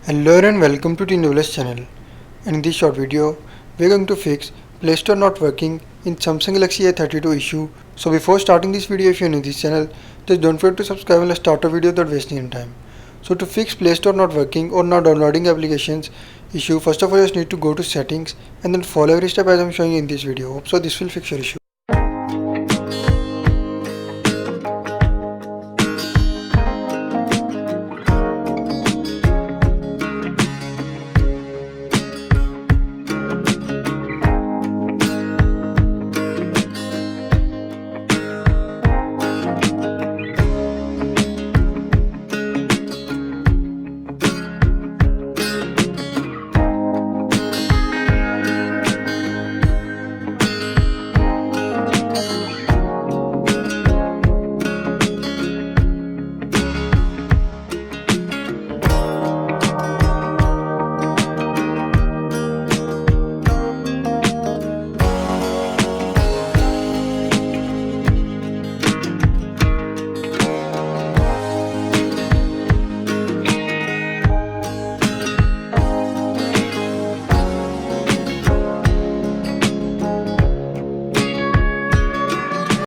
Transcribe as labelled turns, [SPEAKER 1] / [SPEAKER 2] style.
[SPEAKER 1] Hello and welcome to the Newless channel. And in this short video, we are going to fix Play Store not working in Samsung Galaxy A32 issue. So before starting this video, if you are new to this channel, just don't forget to subscribe and let's start a video without wasting any time. So to fix Play Store not working or not downloading applications issue, first of all you just need to go to settings and then follow every step as I am showing you in this video. Hope so this will fix your issue.